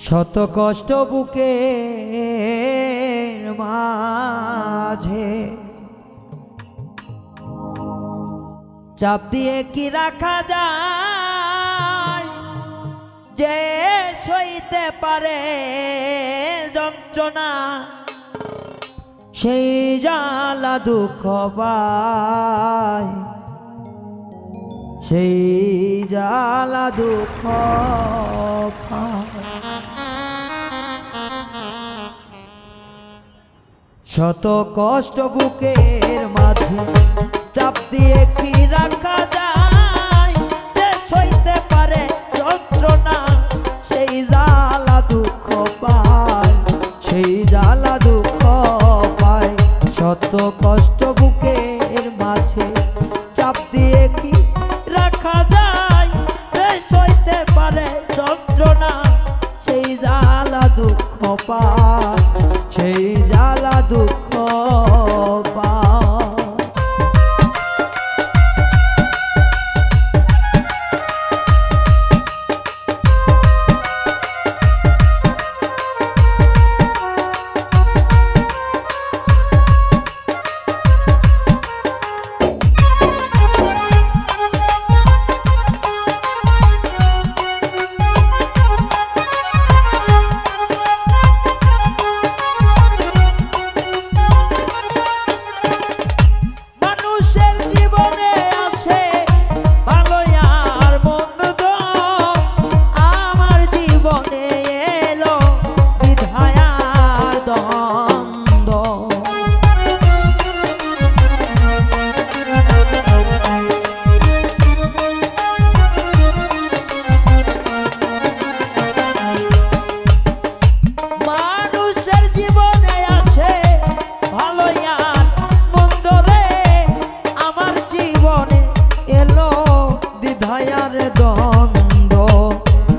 শত কষ্ট বুকের মাঝে চাপ দিয়ে কি রাখা যায়, যে সইতে পারে যন্ত্রণা সেই জ্বালা দুঃখ পায়, সেই জ্বালা দুঃখ পায়। শত কষ্ট বুকের মাঝে চাপ দিয়ে কি রাখা যায়, যে সইতে পারে যন্ত্রণা সেই জ্বালা দুঃখ পায়, সেই জ্বালা দুঃখ পায়। শত কষ্ট বুকের মাঝে চাপ দিয়ে কি রাখা যায়, যে সইতে পারে যন্ত্রণা সেই জ্বালা দুঃখ পায়, সেই জ্বালা দুঃখ পায়।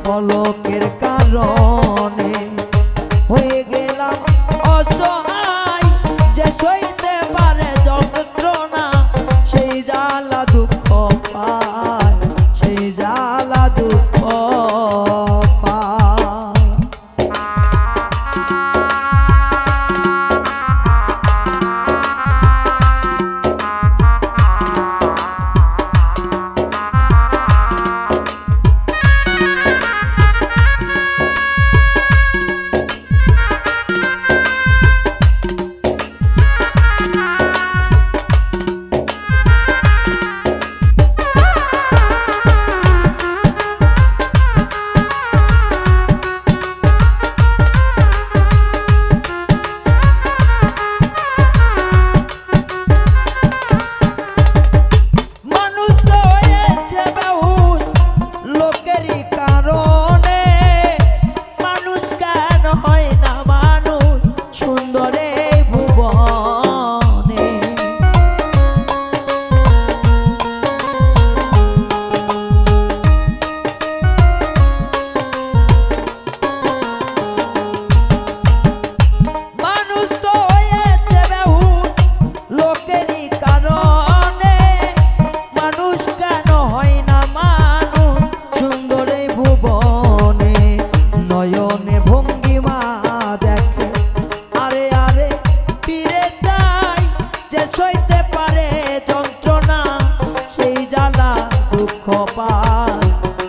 পলকের কারণে হয়ে গেলাম অসহায়, যে সইতে পারে যন্ত্রণা সেই জ্বালা দুঃখ পায়, সেই জ্বালা দুঃখ পায়।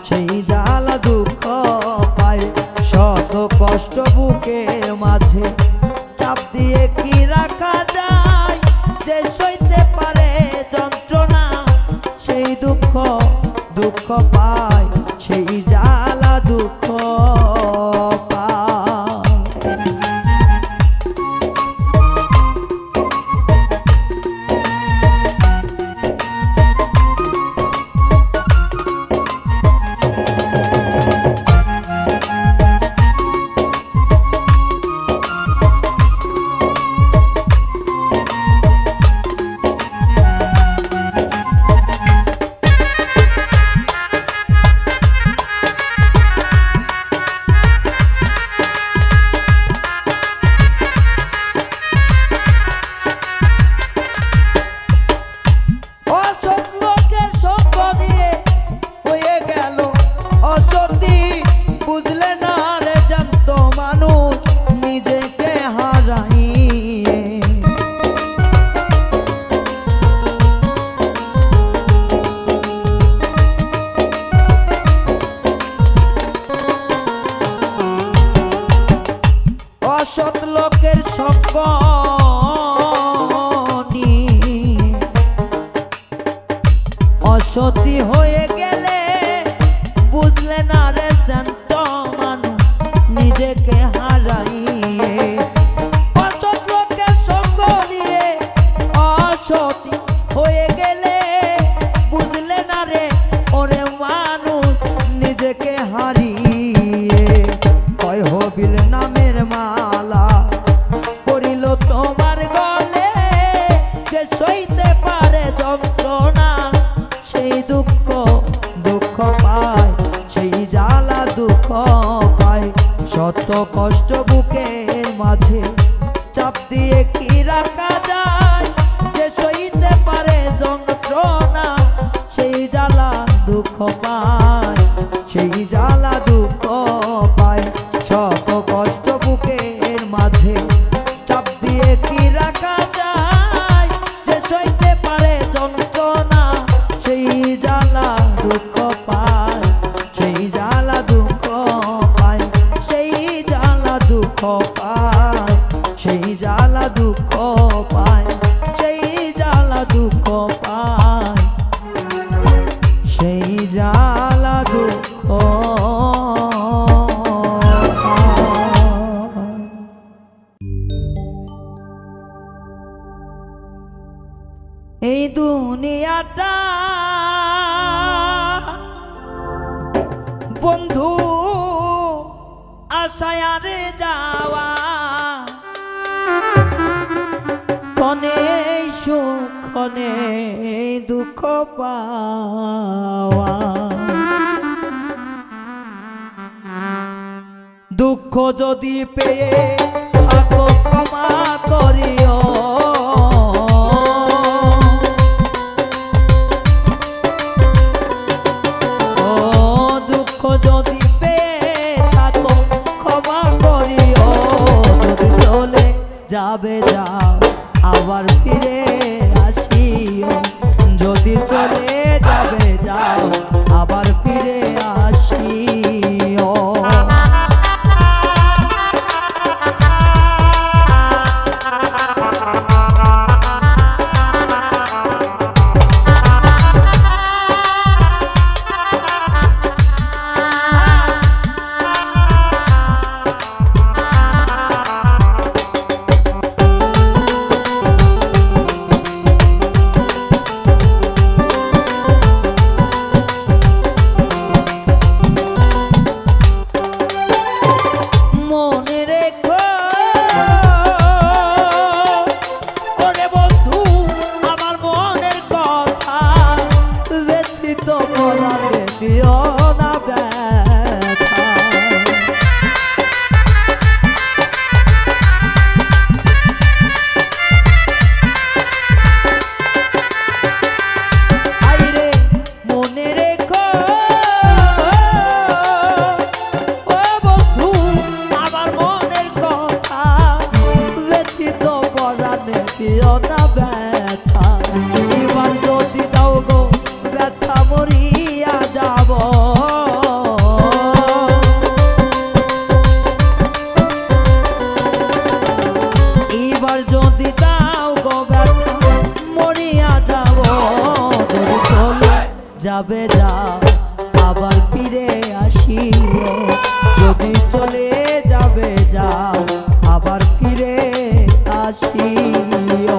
সেই জ্বালা দুঃখ পায়। শত কষ্ট বুকের মাঝে চাপ দিয়ে কি রাখা যায়, যে সইতে পারে যন্ত্রণা সেই দুঃখ দুঃখ পায়, সেই জ্বালা দুঃখ পায়। বুঝলে না রে জানতো হারিয়ে কয় হবিল নামের মালা পড়িল তোমার গলে যে সইতে পারে যন্ত্রণা সেই দুঃখ দুঃখ পায় সেই জ্বালা দুঃখ পায় শত কষ্ট বুকের মাঝে চাপ দিয়ে কি রাখা যায় যে সইতে পারে যন্ত্রণা সেই জ্বালা দুঃখ পায় সেই জ্বালা দুঃখ পায় শত কষ্ট বুকের মাঝে চাপ দিয়ে কি রাখা যায় যে সইতে পারে যন্ত্রণা সেই জ্বালা দুঃখ পায় সেই জ্বালা দুঃখ পায় সেই জ্বালা দুঃখ পায় সেই জ্বালা দুঃখ পায় সেই জ্বালা দুঃখ পায় সেই জ্বালা দুঃখ এই দুনিয়াটা বন্ধু আশায় আরে যাওয়া ক্ষণে সুখ ক্ষণে দুঃখ পাওয়া দুঃখ যদি পেয়ে থাকো ক্ষমা করিও দুঃখ যদি পেয়ে থাকো ক্ষমা করিও যদি চলে যাবে যাও আবার ফিরে আসিও যদি চলে যাবে যাও আবার ফিরে আসিও যাবে যাও আবার ফিরে আসিও যদি চলে যাবে যাও আবার ফিরে আসিও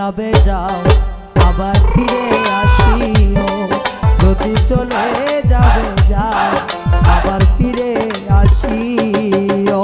যাবে যাও আবার ফিরে আসিও যদি চলে যাবে যাও আবার ফিরে আসিও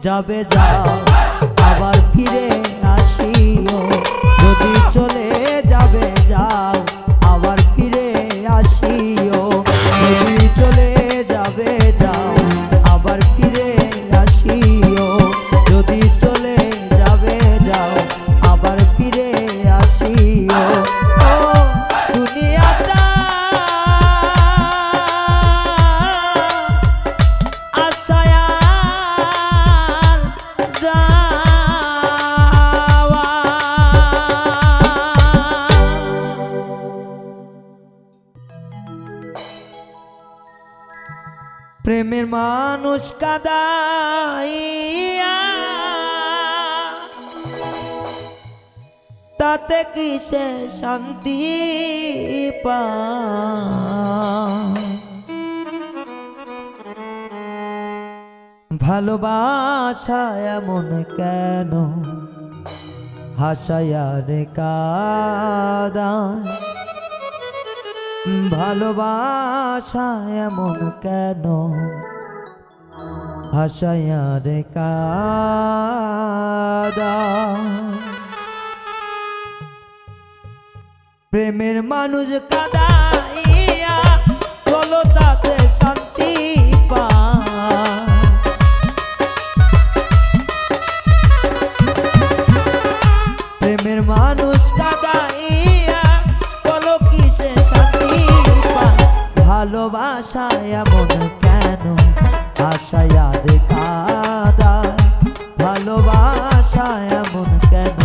যাবে যাও আবার ফিরে আসিও যদি চলে যাবে যাও আবার ফিরে আসিও যদি চলে যাবে যাও আবার ফিরে আসিও যদি চলে যাবে যাও আবার ফিরে আসিও ও দুনিয়াটা প্রেমের মানুষ কাদাইয়া তাতে কিসে শান্তি পায় ভালোবাসা এমন কেন হাসায়া রে কাদায় ভালোবাসা এমন কেন হাসায়া রে কাদায় প্রেমের মানুষ কাদাইয়া চলো তাতে শান্তি পায় প্রেমের মানুষ কাদাইয়া বলো কিসে শান্তি পায় ভালোবাসা এমন কেন আশায়া রে কাদায় ভালোবাসা এমন কেন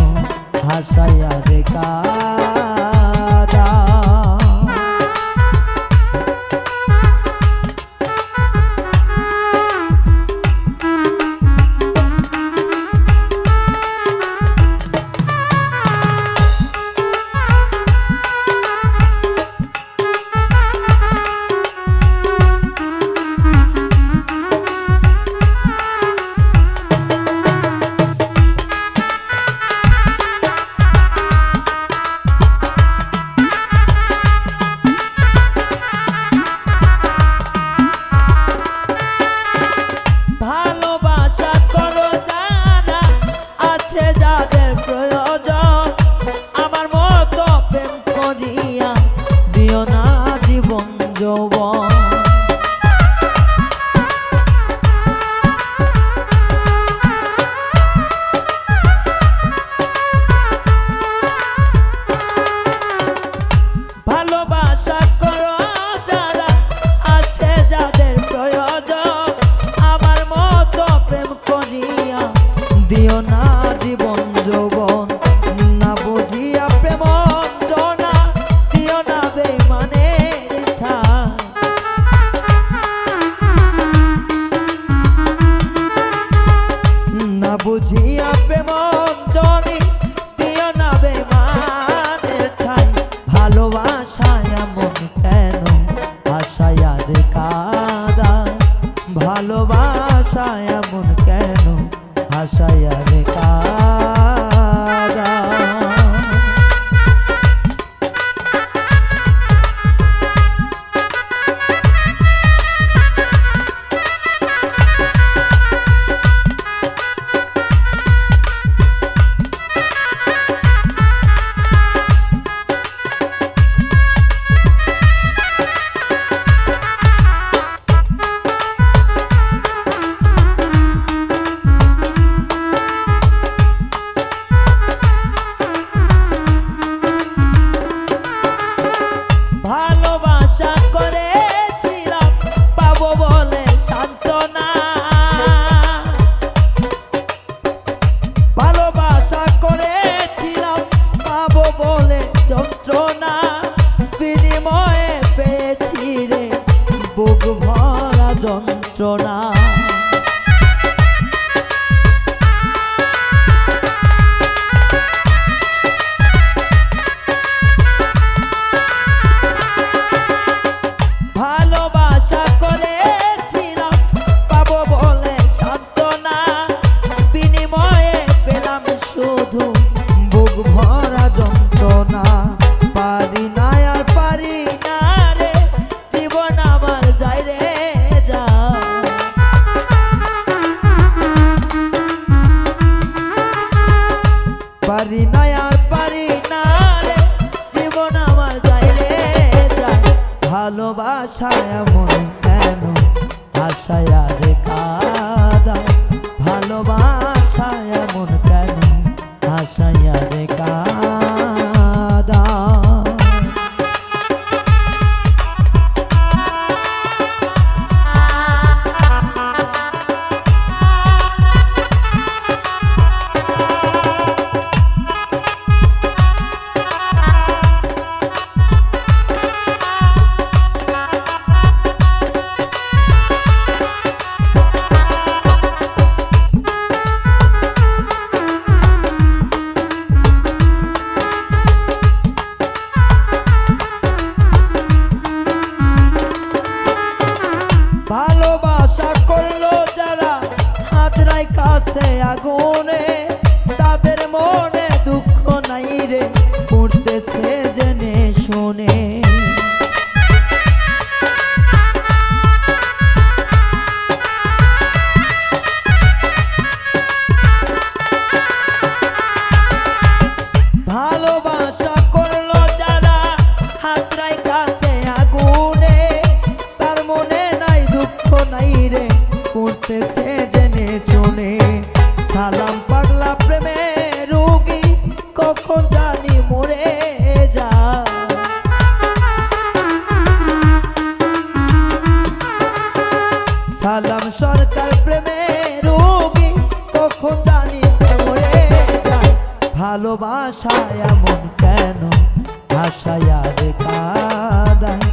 হাসায়া রে কাদায় যন্ত্রণা। ভালোবাসা করেছিলাম পাবো বলে সান্ত্বনা, বিনিময়ে পেলাম শুধু বুক ভরা যন্ত্রণা। পারি না আর পারি না রে, জীবন আমার যায় রে যা। পারি না আর পারি না রে, জীবন আমার যায় রে যায়। ভালোবাসা এমন কেন আশায় আর কাঁদায়, ভালোবাসা এমন কেন আশায় আর কাঁদায়। ভালোবাসা করলো যারা হাতরাই কাছে আগুনে, তাদের মনে দুঃখ নাই রে, পড়তেছে জেনে শুনে। ভালোবাসা করলো যারা হাতরাই কাছে আগুনে, তার মনে নাই দুঃখ নাই রে, করতেছে জেনে শুনে। সালাম পাগলা প্রেমে রোগী, কখন জানি মরে যা। সালাম সরকার প্রেমে রোগী, কখন জানি মরে যায়। ভালোবাসা এমন কেন আশায় আর কাঁদায়,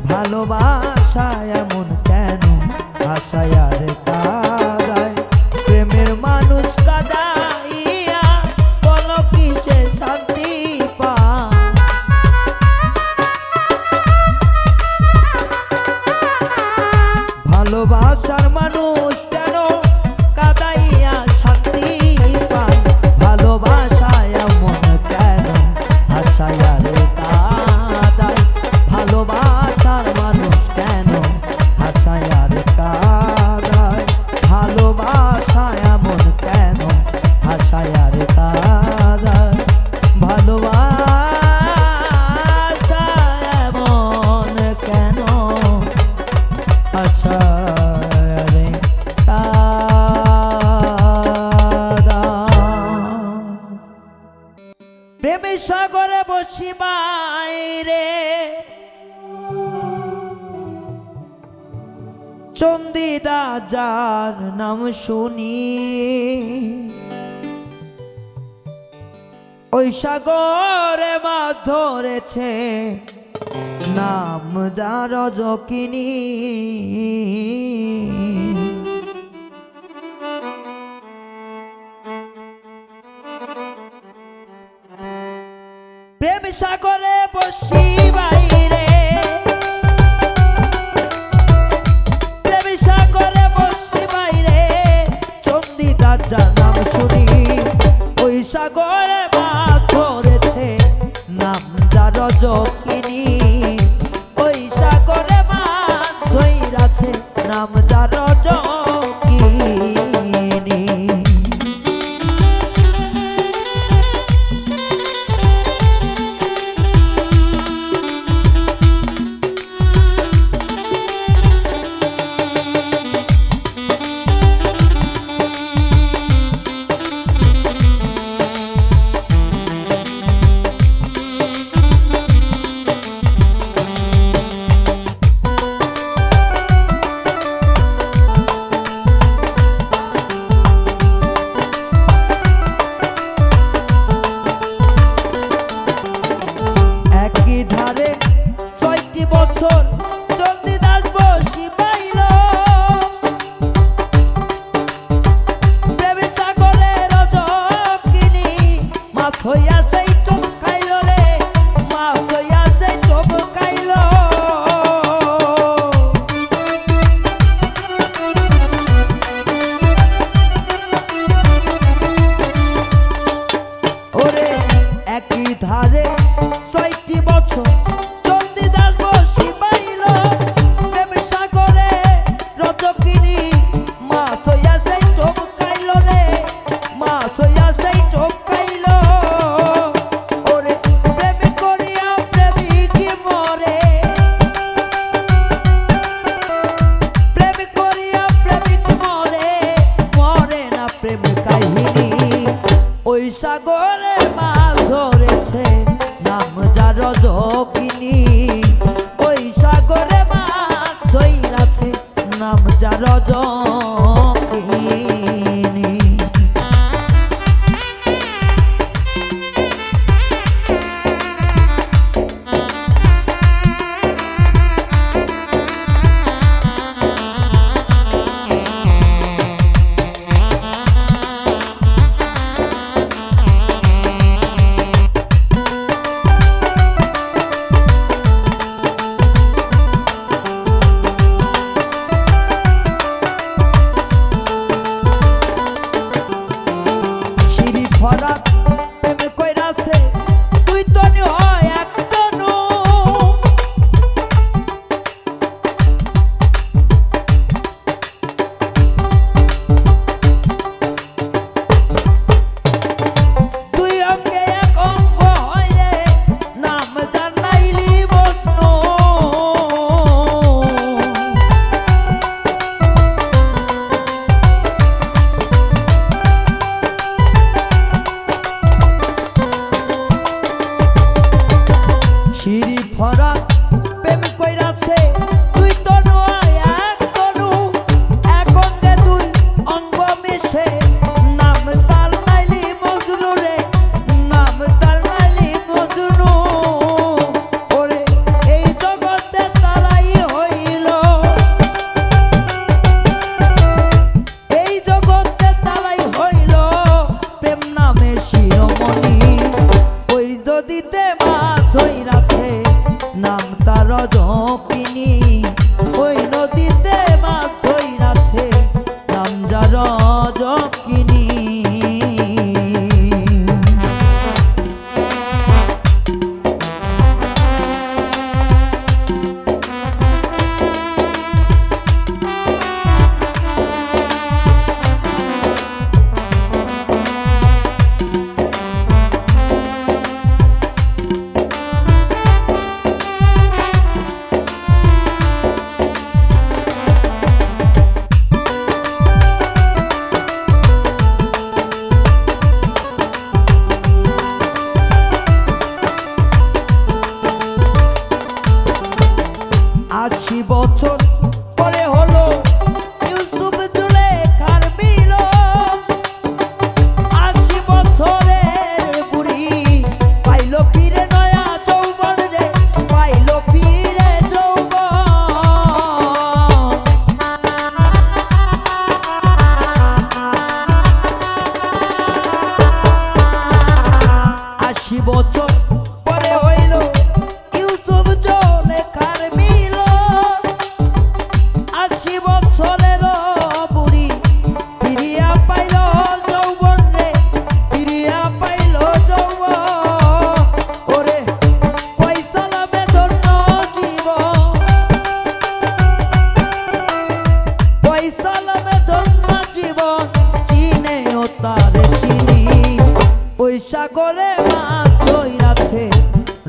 ভালোবাসা এমন কেন আশায় আর কাঁদায়। প্রেমের মানুষ কাঁদাইয়া বলো কিসে শান্তি পায়। ভালোবাসার মানুষ কেন কাঁদাইয়া শান্তি পায়, ভালোবাসা এমন কেন আশায় আর কাঁদায়। ভালোবাসার মানুষ কেন আশায় আর কাঁদায়, ভালোবাসা এমন কেন আশায় আর কাঁদায়। ভালোবাসা এমন কেন আশায় আর কাঁদায়। প্রেমের সাগরে বসি বাইরে, চন্দিদা যার নাম শুনি, ওই সাগরে মাছ ধরেছে নাম যার রজকিনী। প্রেম সাগরে বসি বাইরে, প্রেম সাগরে বসি বাইরে, চন্দিদা যার নাম শুনি, ওই সাগরে মাছ ধরেছে নাম যার রজকিনী। ওই সাগরে মাছ ধইরাছে নাম যার রজকিনী। রজকিনী।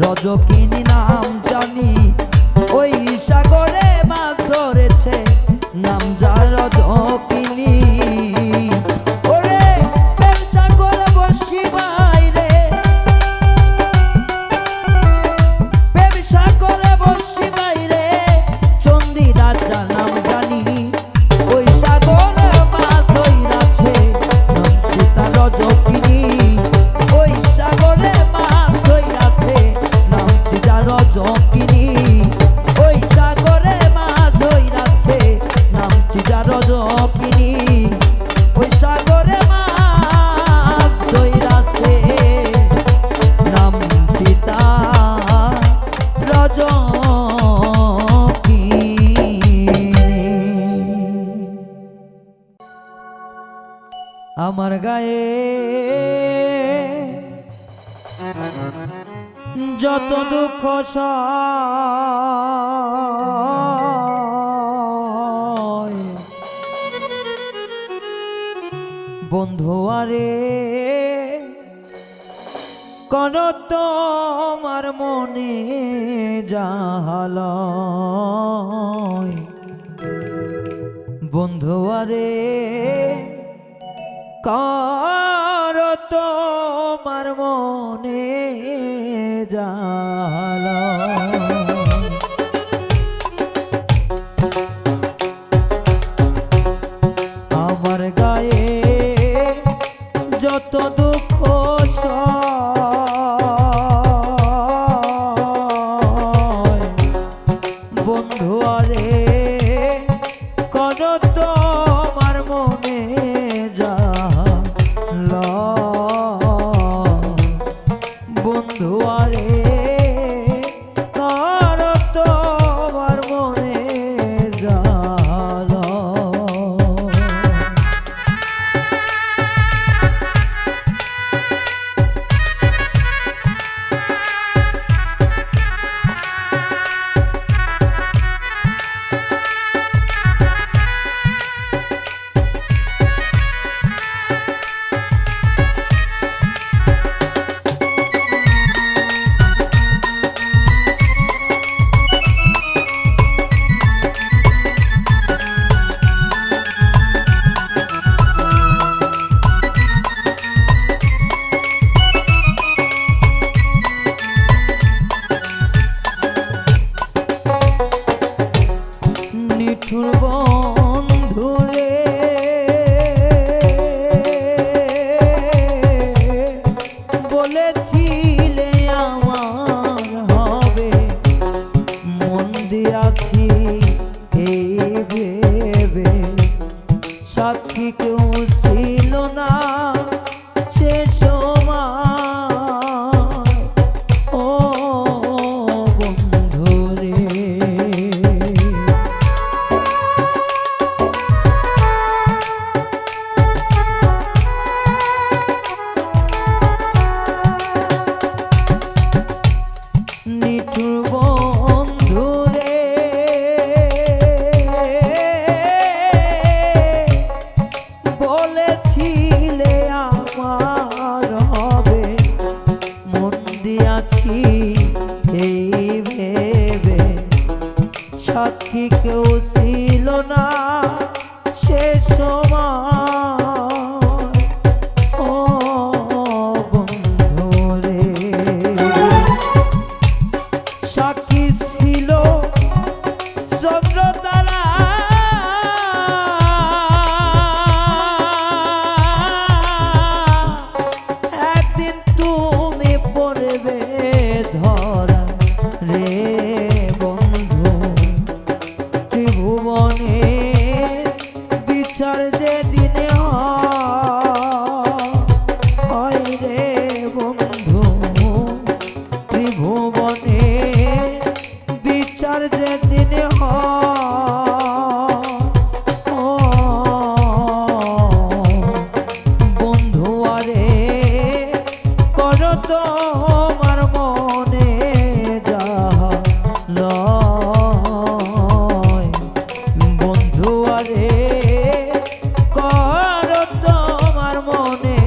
রজকিনী নাম জানি, ওই সাগরে মাছ ধরেছে, নাম যার রজকিনী। ওরে প্রেম সাগরে বসি বাইরে, প্রেম সাগরে বসি বাইরে, চন্ডী রাজা নাম জানি, ওই সাগরে মাছ ধরেছে, নাম সীতা রজকিনী। ওই সাগরে মাছ ধরেছে, নাম সীতা রজকিনী। ওই সাগরে মাছ ধরেছে, নাম সীতা রজকিনী। ওই সাগরে মাছ ধরেছে, নাম সীতা রজকিনী। আমার গায়ে যত দুঃখ সয়, বন্ধু আরে কোন তোমার মনে জাহালয়, বন্ধু আরে কার তোমার মনে জাহালয়। করো তোমার মনে জ্বালা বন্ধু আরে করো তোমার মনে জ্বালা নিঠুর বন্ধুরে বলেছিলে আমার হবে মন দিয়াছি এই ভেবে সাক্ষী কেউ ছিল না সে সময় ও বন্ধুরে নিঠুর বন্ধুরে বলেছিলে আমার হবে মন দিয়াছি এই ভেবে সাক্ষী কেউ ছিল না সে সময় ও বন্ধুরে সাক্ষী ছিল চন্দ্র তারা একদিন তুমি পড়বে ধরা রে বন্ধু ত্রিভুবনে বিচার যেদিন হয় রে বন্ধু ত্রিভুবনে বিচার যেদিন ও বন্ধু আরে করো তোমার মনে জ্বালা বন্ধু আরে করো তোমার মনে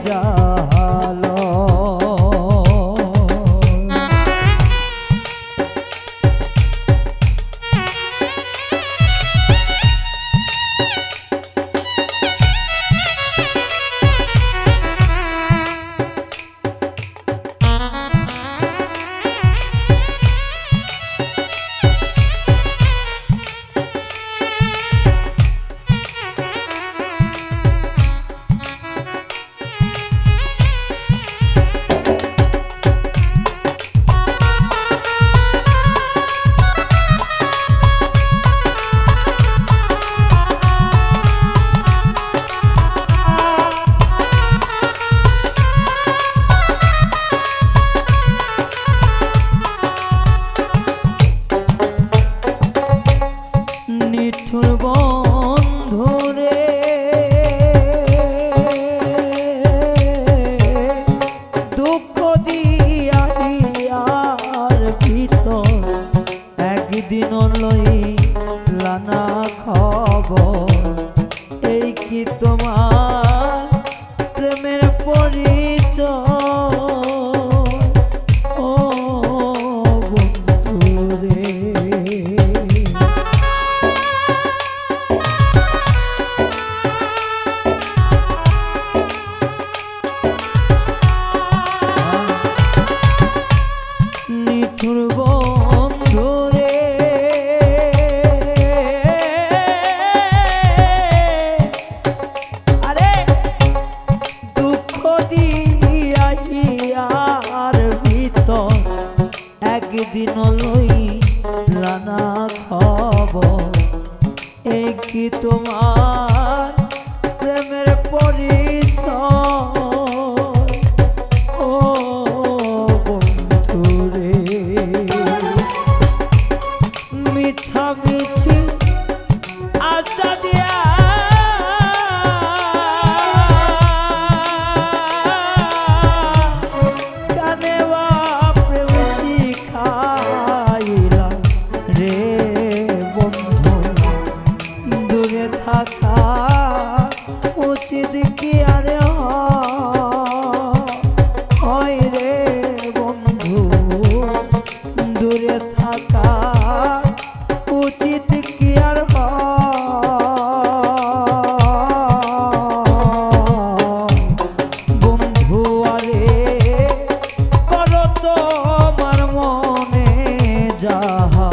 জ্বালা নিঠুর বন্ধুরে দুঃখ দিয়ার ভিতর একদিন লইলা না খবর এই কি তোমার প্রেমের পরিচয় ও বন্ধুরে নিঠুর বন্ধুরে কি তোমার প্রেমের পরিচয় ও বন্ধু রে মিছামিছি আশা দিয়া কানে প্রেম শিখাইলা রে বন্ধু দূরে থাকা উচিত কি আরে হয় রে বন্ধু দূরে থাকা উচিত কি আর বন্ধু আরে করো তোমার মনে যাহা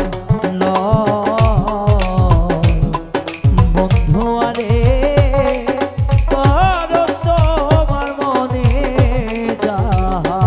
বন্ধু আরে করো তোমার মনে যাহা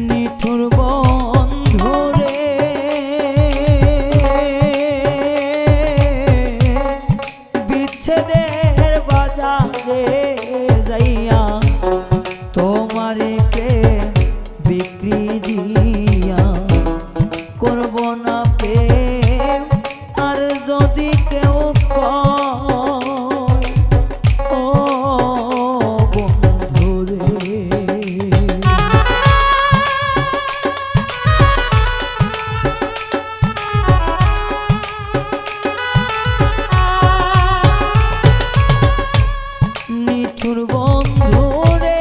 নিঠুর বন্ধু রে বিচ্ছেদের বাজারে যাইয়া তোমারই প্রেম বিক্রি দিয়া করব না প্রেম আর যদি কেউ কয় ও বন্ধু রে নিঠুর বন্ধু রে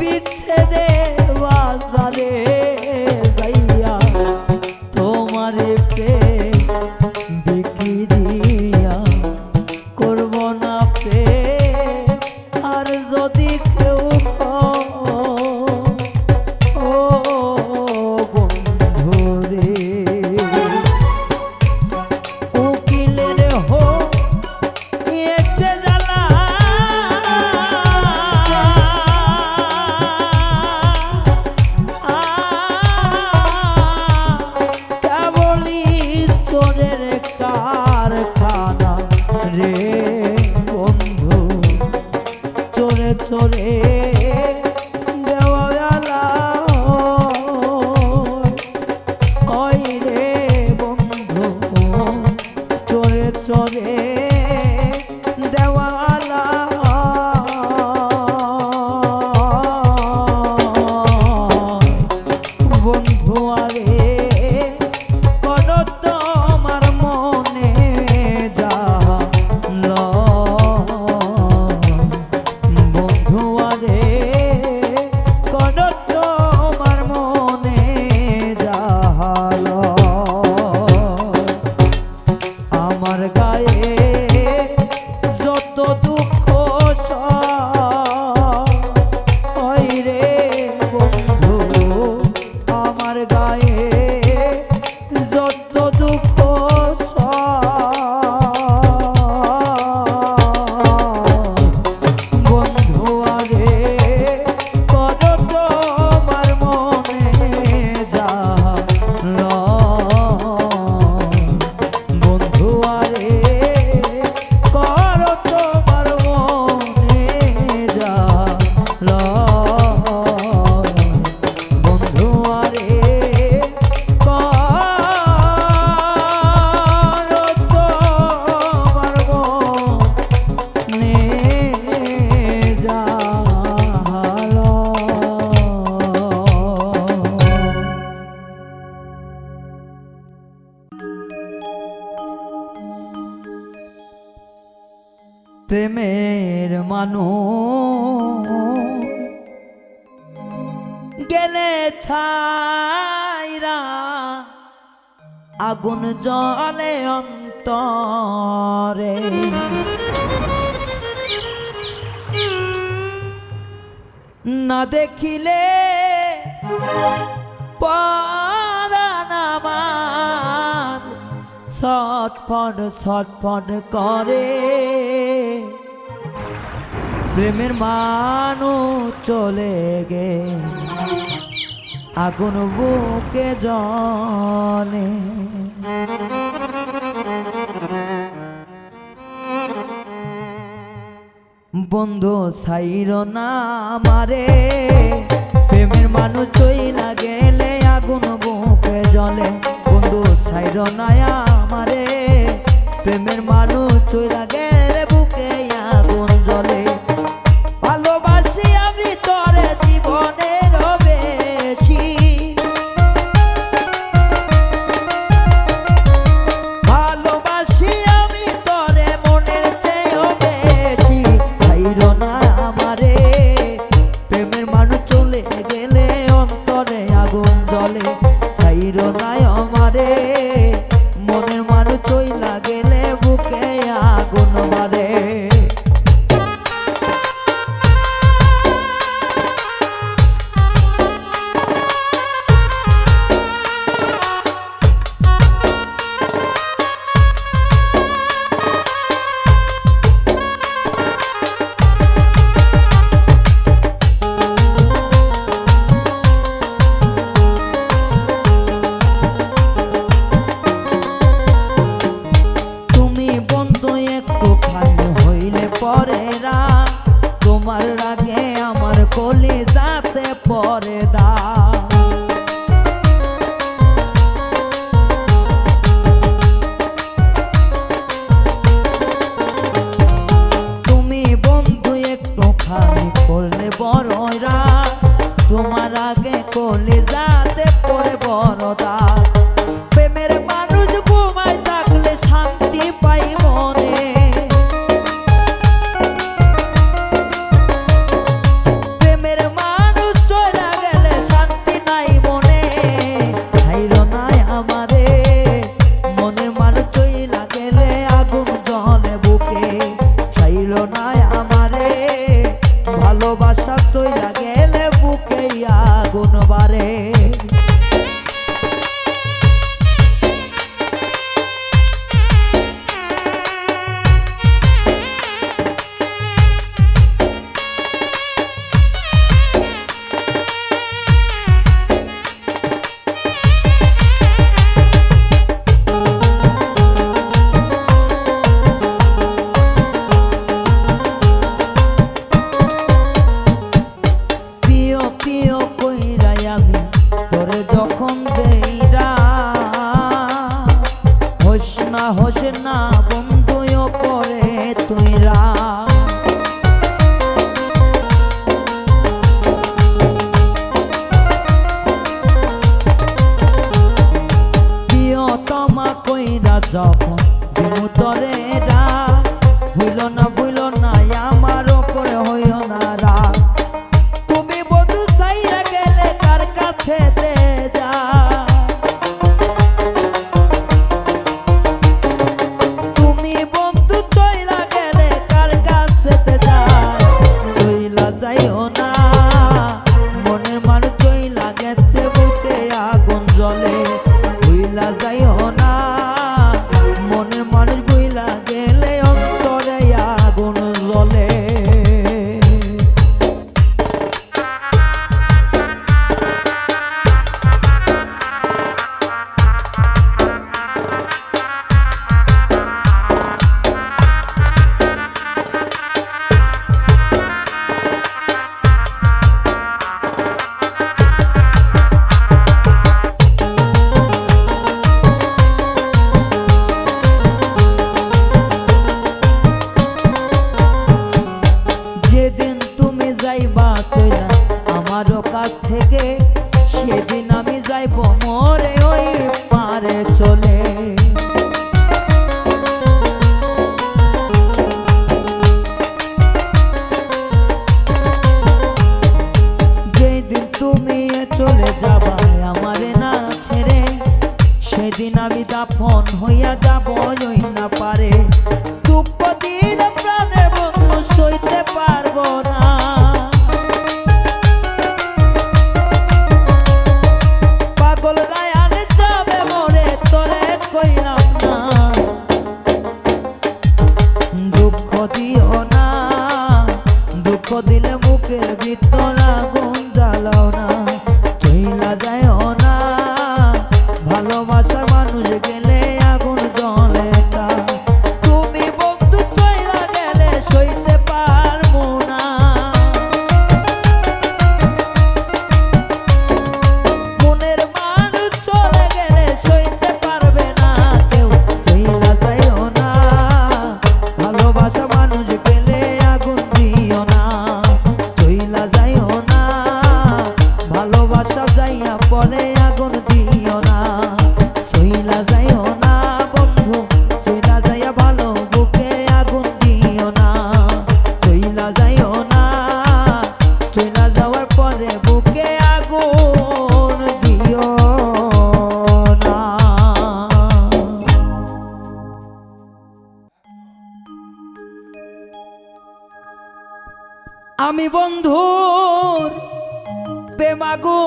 বিচ্ছেদের বাজারে যাইয়া তোমারে প্রেম বিক্রি দিয়া করব না প্রেম আর যদি কেউ ও বন্ধু রে উকিলের হো এসে জ্বালা কেবলই চোরের কারখানা রে বন্ধু চোরে চোরে দেওয়ালা হয় রে বন্ধু চোরে চোরে দেওয়ালা বন্ধু আরে করো তোমার মনে যাহা বন্ধু আরে করো তোমার মনে যাহা আমার গায়ে যত দুঃখ হয় রে বন্ধু আমার গায়ে যত দুঃখ বন্ধু আরে করো তোমার মনে যাহা বন্ধু আরে করো তোমার মনে যাহা বন্ধু আরে প্রেমের মানুষ গেলে ছাইরা আগুন জ্বলে অন্তরে, না দেখিলে পরাণ আমার ছটফট ছটফট করে। প্রেমের মানুষ চলে গে আগুন বুকে জ্বলে। বন্ধু ছাইর না আমারে, প্রেমের মানুষ চইলা গেলে আগুন বুকে জ্বলে। বন্ধু ছাইর না আমারে, প্রেমের মানুষ চইলা গেলে বুকে আগুন জ্বলে। ভালোবাসি আমি তোরে জীবনের বেশি, ভালোবাসি আমি তোরে মনের চেয়েও বেশি। ছাইর না আমারে, প্রেমের মানুষ চলে গেলে অন্তরে আগুন জ্বলে। ছাইর না আমারে, মনের মানুষ চইলা গেলে বুকে আগুন মারে। পরেরা তোমার রাগে আমার কলিজাতে পরে দা। তুমি বন্ধু একটু খালি করলে বড়রা, তোমার আগে কলিজাতে পরে বড় দা। প্রেমের মানুষ ঘুমায় থাকলে শান্তি পাই মনে, ভালোবাসা চইলা গেলে বুকে আগুন বারে। হোস না বন্ধুও করে তুইরা, প্রিয়তমা কইরা যখন দিমুতরে রা, ভুইল না আমার ওপরে হইও না রা। তুমি বন্ধু চাইয়া গেলে তার কাছে দে যা, ভুইলা যাইও না মনের মানুষ ভুইলা সেদিন আমি দাফন হইয়া যাব ওই না পারে দুঃখ দিলে প্রাণে বন্ধু সইতে পারবো না পাগল রায়ানে যাবে মরে তোরে কইলাম না দুঃখ দিও না দুঃখ দিলে মুখের ভিতর আগুন জ্বালাও না চইলা যায়ও না ভালোবাসার মানুষ গেলে আগুন জ্বলে না তুমি বন্ধু চইলা গেলে সইতে পারবো না মনের মানুষ চলে গেলে সইতে পারবে না কেউ চইলা যায়ও না ভালোবাসা মানুষ গেলে আগুন দিও না চইলা যায়ও না ভালোবাসা যাইয়া পরে আগুন দিও না চইলা যাইও না বন্ধু চইলা যাইয়া ভালো বুকে আগুন দিও না চইলা যাইও না চইলা যাওয়ার পরে বুকে আগুন দিও না আমি বন্ধুর প্রেমাগুনে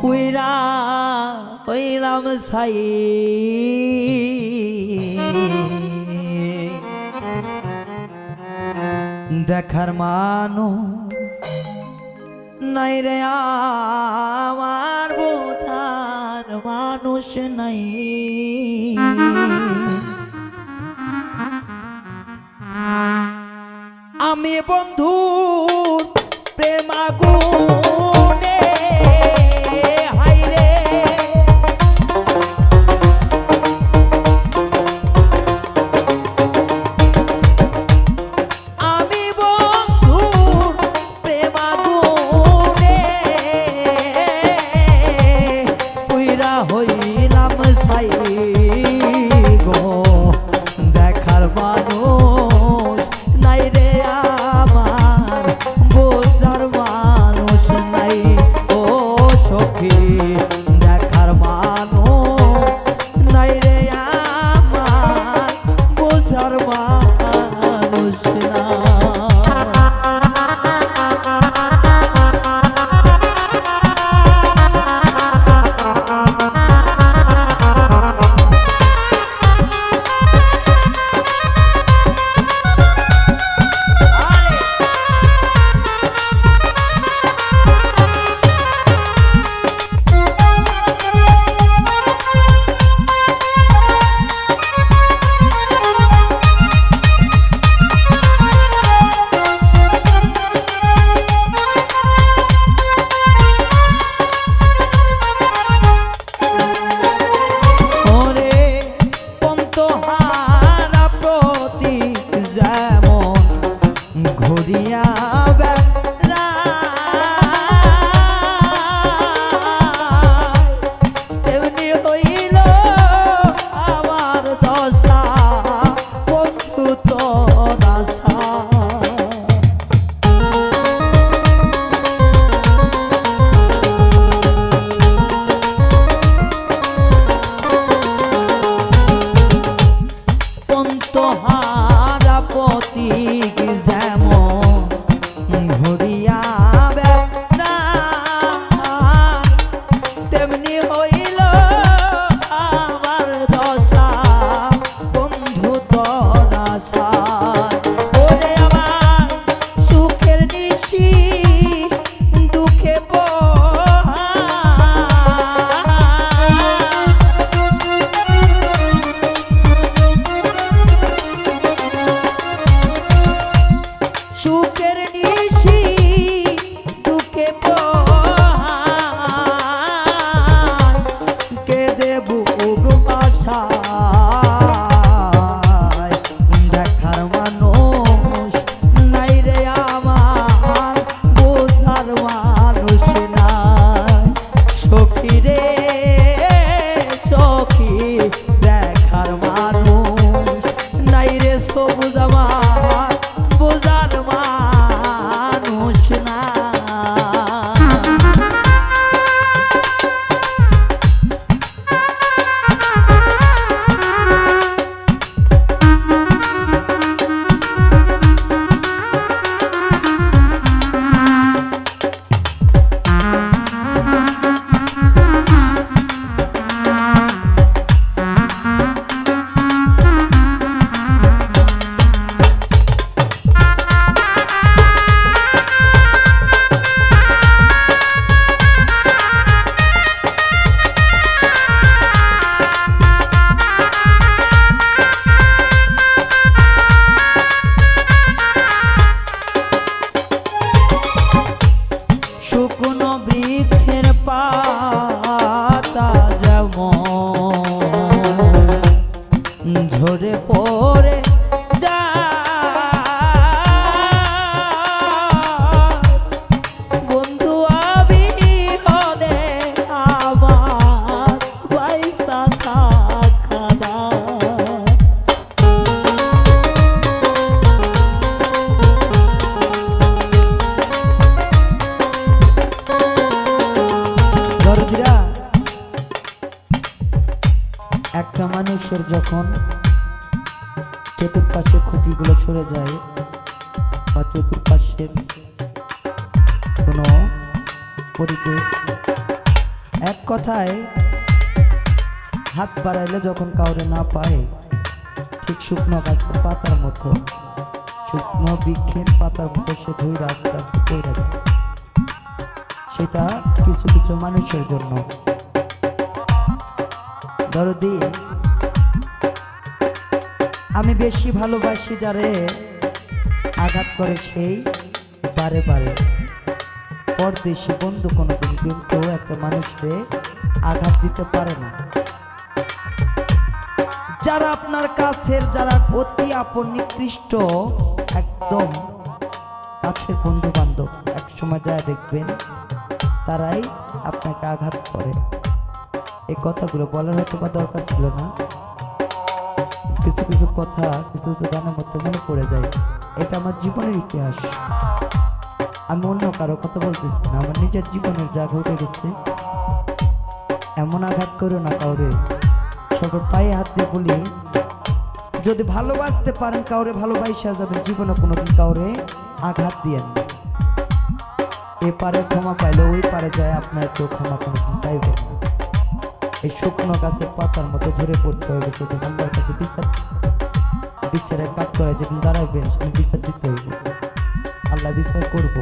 উইরা হইলাম ছাই দেখার মানুষ নাই রে আমার বোঝার মানুষ নাই আমি বন্ধু প্রেমাগুনে হাইরে আমি বন্ধু প্রেমাগুনে পুইরা হইলাম ছাই গো দেখার মানুষ নাই রে আমার বোঝার মানুষ নাই ও সখী দেখার মানুষ নাই রে আমার বোঝার মানুষ না ঘুরিয়া তেমনি হইল আমার দশা বন্ধু তো দশা পন্তহারা পতিক যেমন ঘুরিয়া তেমনি হইল আমার দশা বন্ধু দশা ওরে আমার সুখের নিশি দুঃখে সুখের নিশি দুঃখে কেঁদে বুক ভাষায় দেখার মানুষ নাই রে আমার মানুষের যখন চতুর্পাশে খুঁটিগুলো ছড়ে যায় বা চতুর্পাশের কোনো পরিবেশ, এক কথায় হাত বাড়াইলে যখন কাউরে না পায়, ঠিক শুকনো গাছের পাতার মতো, শুকনো বৃক্ষের পাতার মতো সে ধুই আস্তে আস্তে পড়ে যায়। সেটা কিছু কিছু মানুষের জন্য। দরদি, আমি বেশি ভালোবাসি যারে আঘাত করে সেই বারে বারে। পরদেশি বন্ধু কোনোদিন কিন্তু একটা মানুষকে আঘাত দিতে পারে না। যারা আপনার কাছের, যারা অতি আপন নিকৃষ্ট, একদম কাছের বন্ধু বান্ধব, এক সময় যা দেখবেন তারাই আপনাকে আঘাত করে। এই কথাগুলো বলার হয়তো বা দরকার ছিল না। কিছু কিছু কথা কিছু কিছু গানের মধ্যে মনে পড়ে যায়। এটা আমার জীবনের ইতিহাস। আমি অন্য কারো কথা বলতেছি না, আমার নিজের জীবনের যা ঘটে গেছে। এমন আঘাত করো না কাউরে। সবার পায়ে হাত দিয়ে বলি, যদি ভালোবাসতে পারেন কাউরে ভালোবাসা যাবেন, জীবনে কোনোদিন কাউরে আঘাত দিয়েন না। এ পারে ক্ষমা পাইলে ওই পারে যায়, আপনার কেউ ক্ষমা কোনোদিন পাইবেন না। এই শুকনো গাছের পাতার মতো ঝরে পড়তে হবে। শুধু আল্লাহর কাছে বিচারের কাজ করে যেদিন দাঁড়াবেন সেদিন বিচার দিতে হইব। আল্লাহ বিচার করব,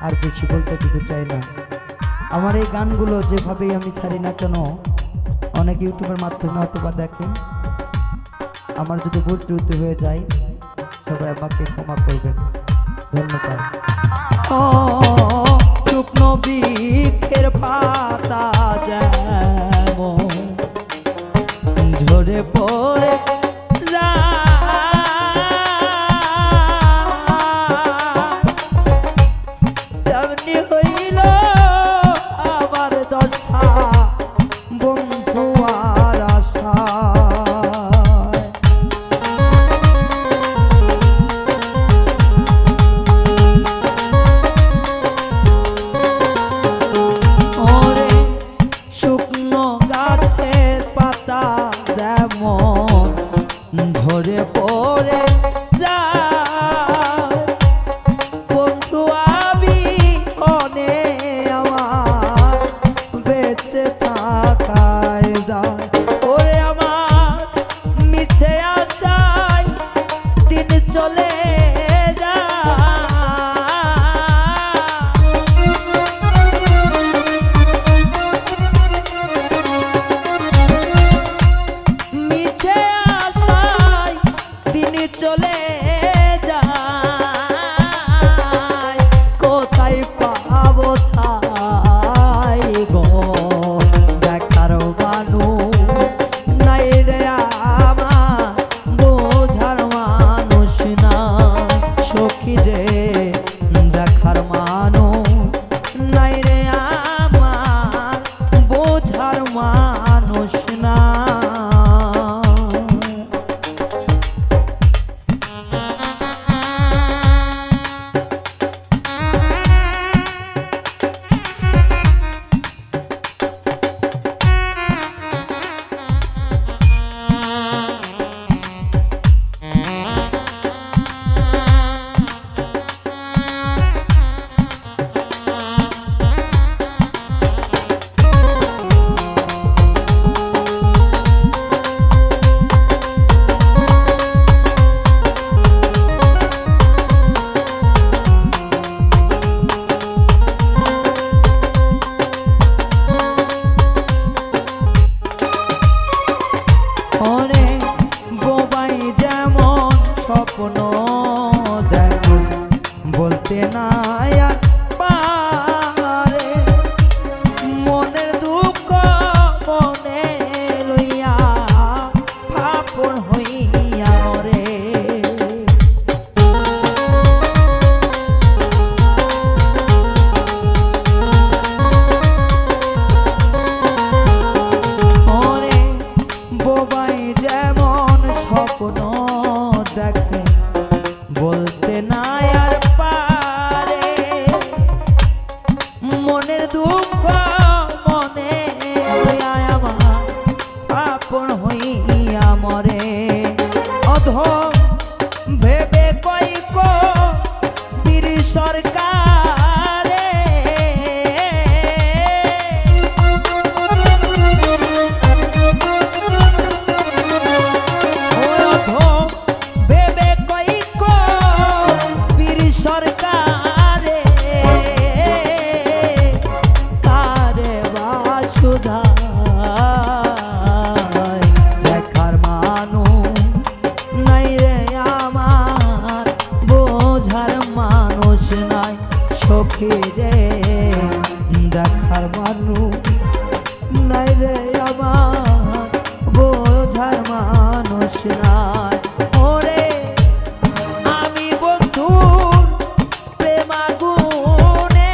আর বেশি বলতে কিছু চাই না। আমার এই গানগুলো যেভাবেই আমি ছাড়ি না কেন, অনেক ইউটিউবের মাধ্যমে অথবা দেখেন, আমার যদি ভুল ত্রুটি হয়ে যায় সবাই আমাকে ক্ষমা করবেন। ধন্যবাদ। শুকনো বৃক্ষের পাতা যেমন ঝরে পড়ে তেমনি হইল আমার দশা, বন্ধু আর আশা। ঝরে পড়ে যা বন্ধু, আমি অনে আমার বেঁচে থাকায় যায়। ওরে আমার মিছে আশায় দিন চলে চলে যায়, কোথায় পাবো ঠাই গো দেখার মানুষ নাই রে আমার, বোঝার মানুষ না সখী রে, দেখার মানুষ নাই রে আমার, বোঝার মানুষ না। স্বপ্ন দেখো বলতে নাই আর পারে, মনের দুঃখ মনে লইয়া ফাপন হইয়া মরে। ওরে বোবাই যেমন স্বপ্ন দেখে বলতে নাই আর পারে, সরকারে ভেবে কইক বীর সরকারে কারে বাসুধা দেখার মানুষ নাই রে আমার বোঝার মানুষ নাই সখী রে দেখার মানুষ নাই রে আমার বোঝার মানুষ নাই ওরে আমি বন্ধুর প্রেমাগুনে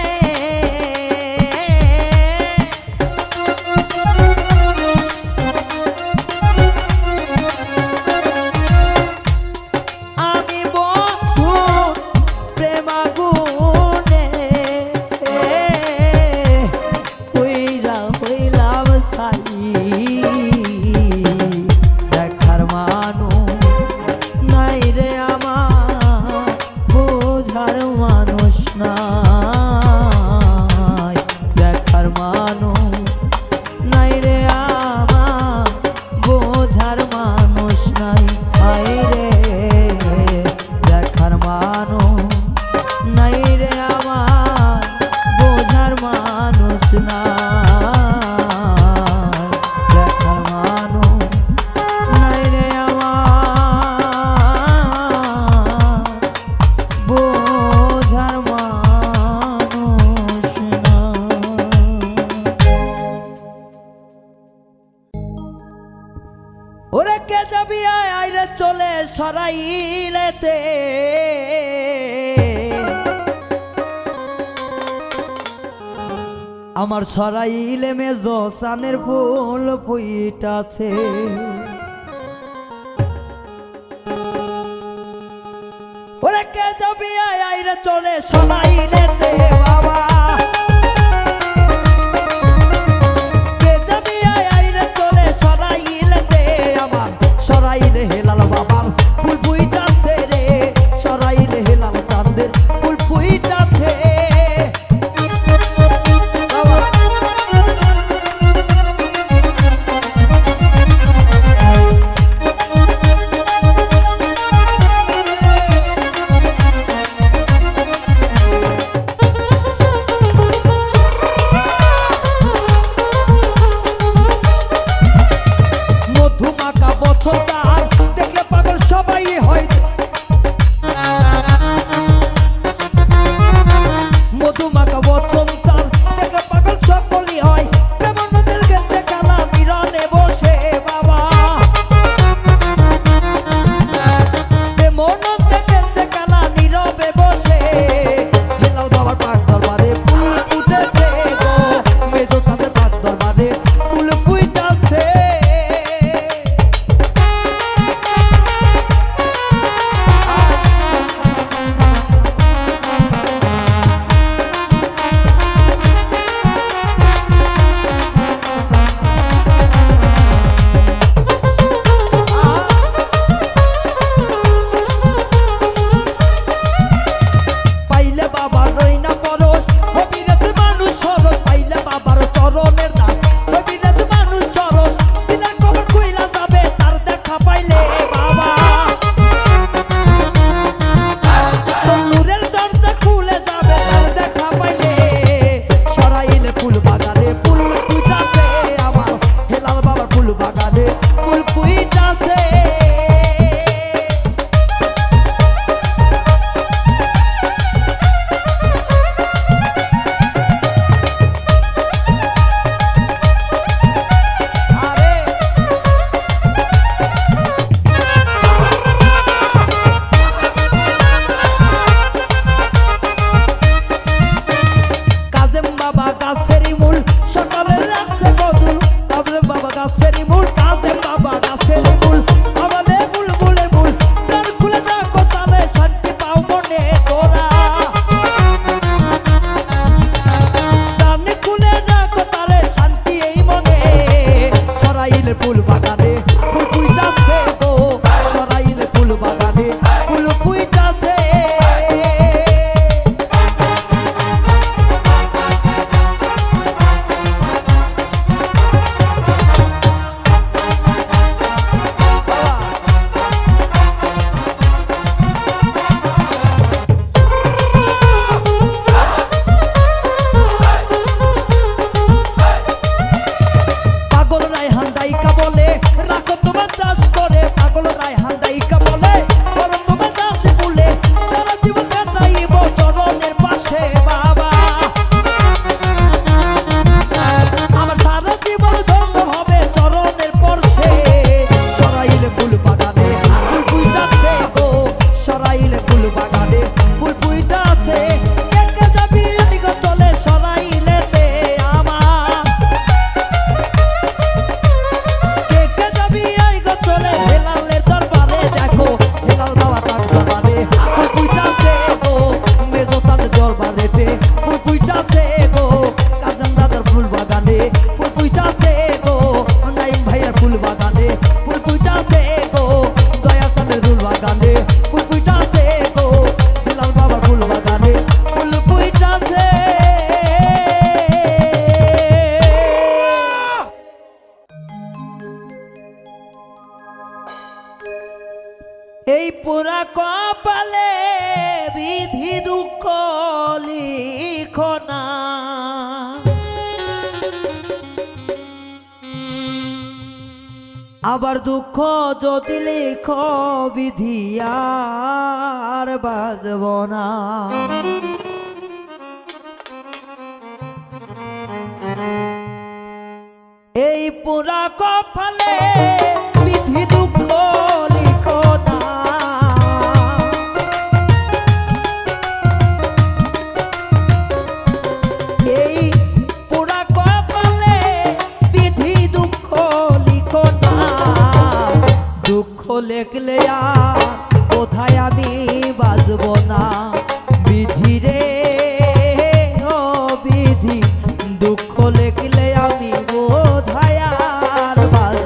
আমি বন্ধুর প্রেমাগুনে হইলাম সাই দেখার মানুষ নাই রে আমার বোঝার মানুষ নাই দেখার মানুষ নাই রে আমার বোঝার মানুষ নাই হাই রে দেখার মানুষ নাই রে আমার বোঝার মানুষ নাই দেখার মানুষ নাই রে আমার বোঝার মানুষ নাই ওরে কে যাবি আয় রে চলে সরাইলেতে আমার সরাইলে মেজো সানের ফুল ফুইটাছে ওরে কে যাবি আয় রে চলে সরাইলেতে বাবা কে যাবি আয় রে চলে সরাইলেতে আমার সরাইলে হেলাল বাবার ফুল ফুইটাছে রে সরাইলে হেলাল চাঁদের ফুল ফুইটাছে বাগানেতে ফুল ফুইটাছে গো, কাজম দাদার ফুল বাগানে ফুল ফুইটাছে গো, নাইম ভাইয়ের ফুল বাগানে ফুল ফুইটাছে গো, দয়া চাঁদের ফুল বাগানে ফুল ফুইটাছে গো, দিলাল বাবার ফুল বাগানে ফুল ফুইটাছে। এই পুরা কপালে বিধি দুঃখ লিখো না, আবার দুঃখ যদি লিখো বিধি আর বাজব না। এই পুরা কপালে বিধি দুঃখ লিখো না, এই পুরা কপালে বিধি দুঃখ লিখো না, দুঃখ লেখলে আর কোথায় আমি বাজব না, বিধি রে ও বিধি দুঃখ লেখলে আমি কোথায় আর বাজব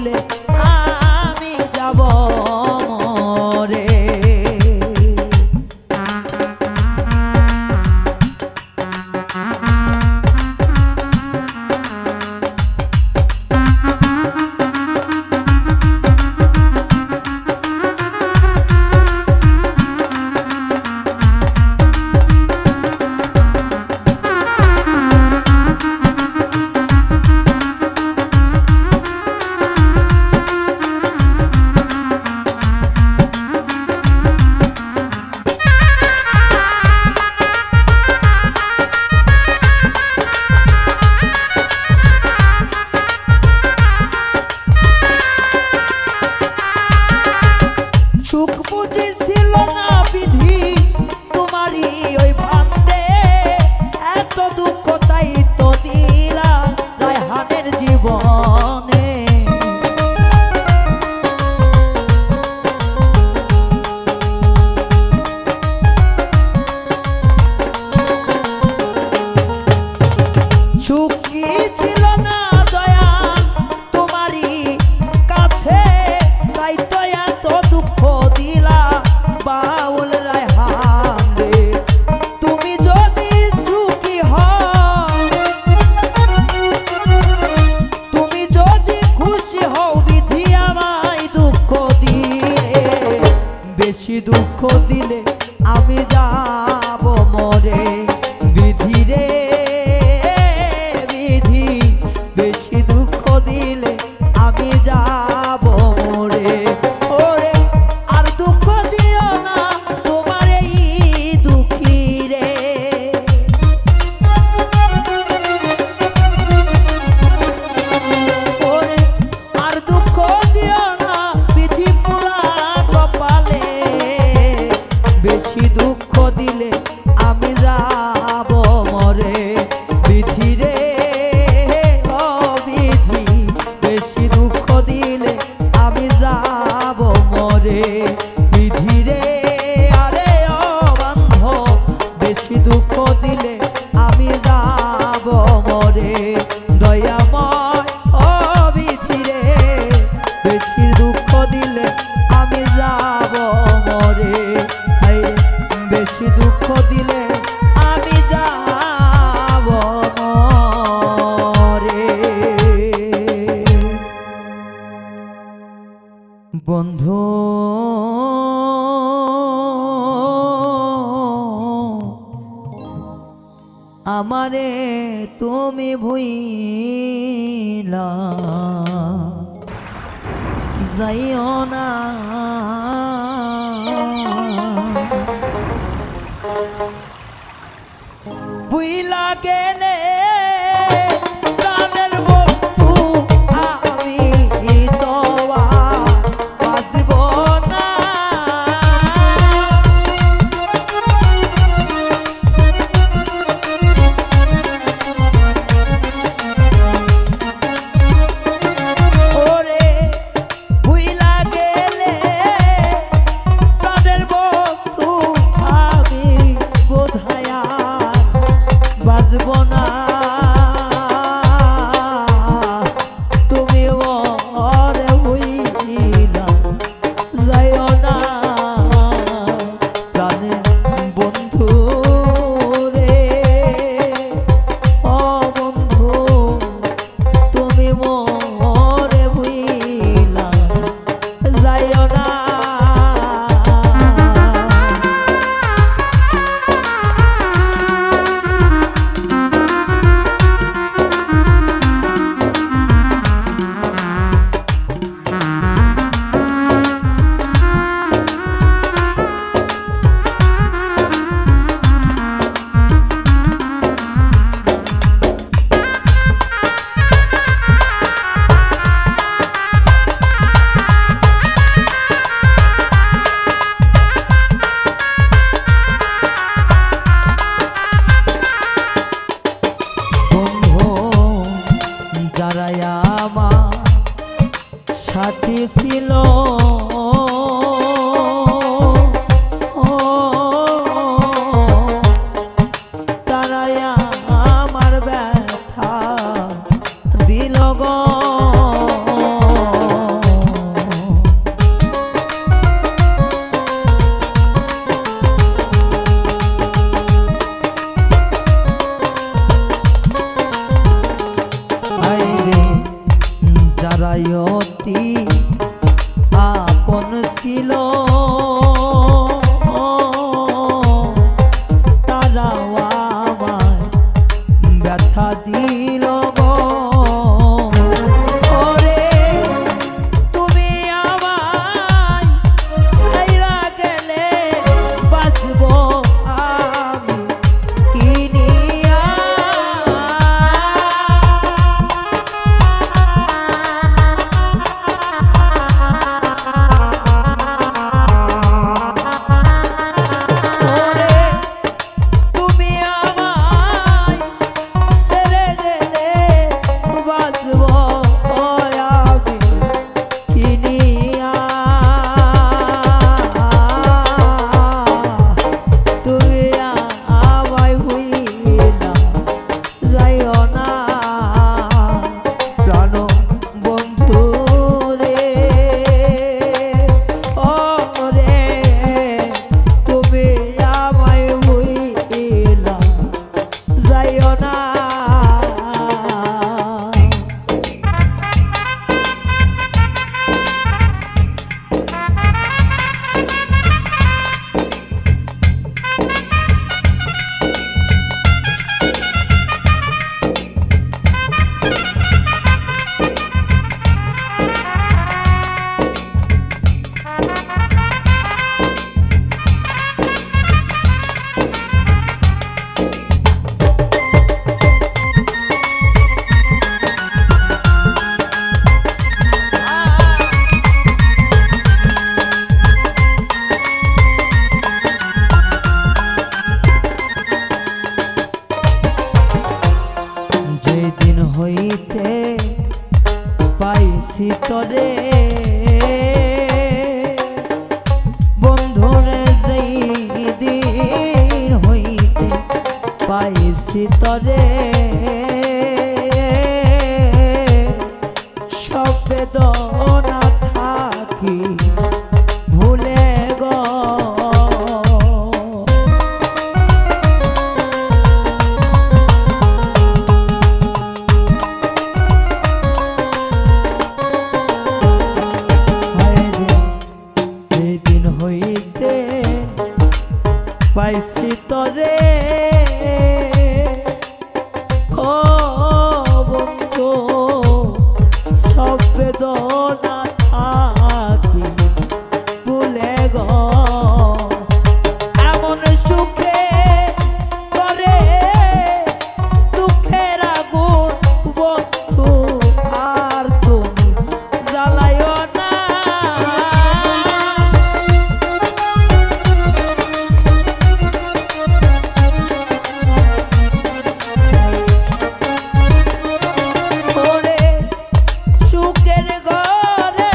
দিলে আমি যাব মরে। সুখ বুঝেছিল না বিধি তোমারই ওই ভান্তে, এত দুঃখ তাই তো দিলা রায়হানের জীবনে। সুখী ছিল না দয়াল তোমারই কাছে, তাই তো এত দুঃখ দিলা বাউল রায়হান রে। তুমি যদি সুখী হও, তুমি যদি খুশি হও, বিধি আমায় দুঃখ দিয়ে, বেশি দুঃখ দিলে আমি যাব মরে। বিধি রে বিধি, বেশি দুঃখ দিলে আমি যাব মরে। ওরে আর দুঃখ দিও না তোমার এই দুঃখী রে। ওরে আর দুঃখ দিও না বিধি পুরা কপালে, বেশি দুঃখ দিলে আমি যাব মরে। বিধি রে ও বিধি, বেশি দুঃখ দিলে আমি যাব মরে। বিধি রে আরে ও বান্ধব, বেশি দুঃখ দিলে আমি যাব মরে। দয়াময় ও বিধি রে, বেশি দুঃখ দিলে আমি যাব মরে। হায় বেশি দুঃখ দিলে আমি যাব মরে। বন্ধু আমারে তুমি ভুইলা যাইও না, ভুইলা গেলে প্রাণের বন্ধু আমি তো আর বাঁচব না। ওরে ভুইলা গেলে প্রাণের বন্ধু আমি বোধহয় আর বাঁচব না। তুমি ওরে ভুইলা যাইও না, প্রাণের বন্ধু রে ও বন্ধু, তুমি মোরে ভুইলা যাইও না। সাথী ছিল তারাই আমার ব্যথা দিল গো। তাইতি আপন ছিল তারাও আমায় ব্যথা দিল গো। ওরে তুমি আমায় ছাইরা গেলে বাঁচবো আমি কি নিয়া? ওরে তুমি আমায় ছেড়ে গেলে বাঁচবো আমি কি নিয়া? তুমি আমায় ভুইলা যাইও না প্রাণ বন্ধু রে। ও রে তুমি আমায় ভুইলা যাইও না। যেদিন হইতে পাইছি তরে বন্ধুরে, যেদিন হইতে পাইছি তরে সব বেদনা থাকি ভুলে গো। যেদিন হইতে পাইছি তরে ও বন্ধু সব বেদনা থাকি ভুলে গো। এমন সুখে করে দুঃখের আগুন বন্ধু আর তুমি জ্বালাইও না। ওরে সুখের ঘরে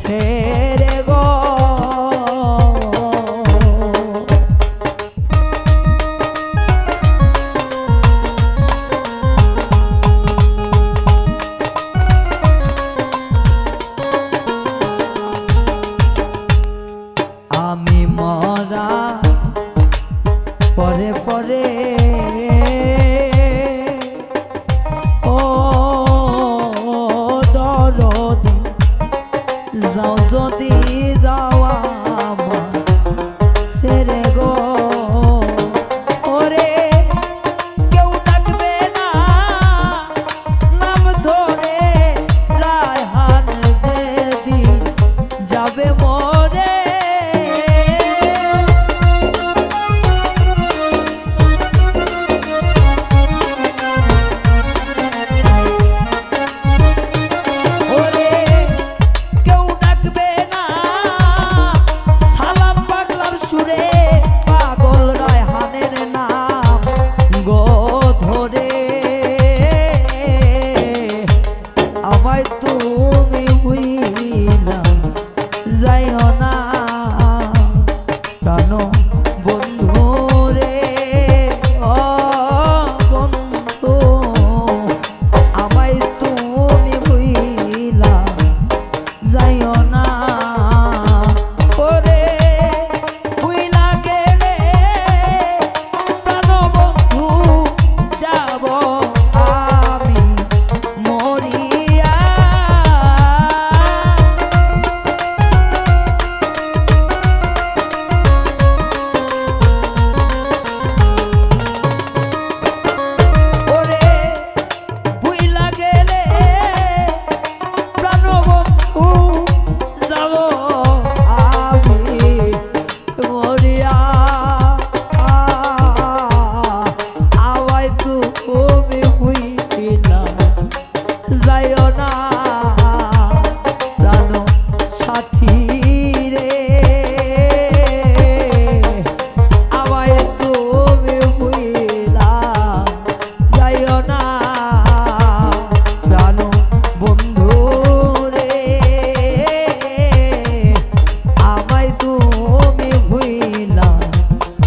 ছেড়ে গো আমি মরা পরে পরে ও দরদি যাও যদি যাওয়া আমার ছেড়ে গো ওরে কেউ ডাকবে না নাম ধরে রায়হান যেদিন যাবে মরে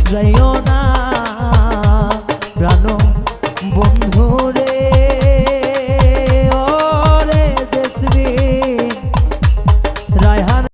যাইও না প্রাণ বন্ধু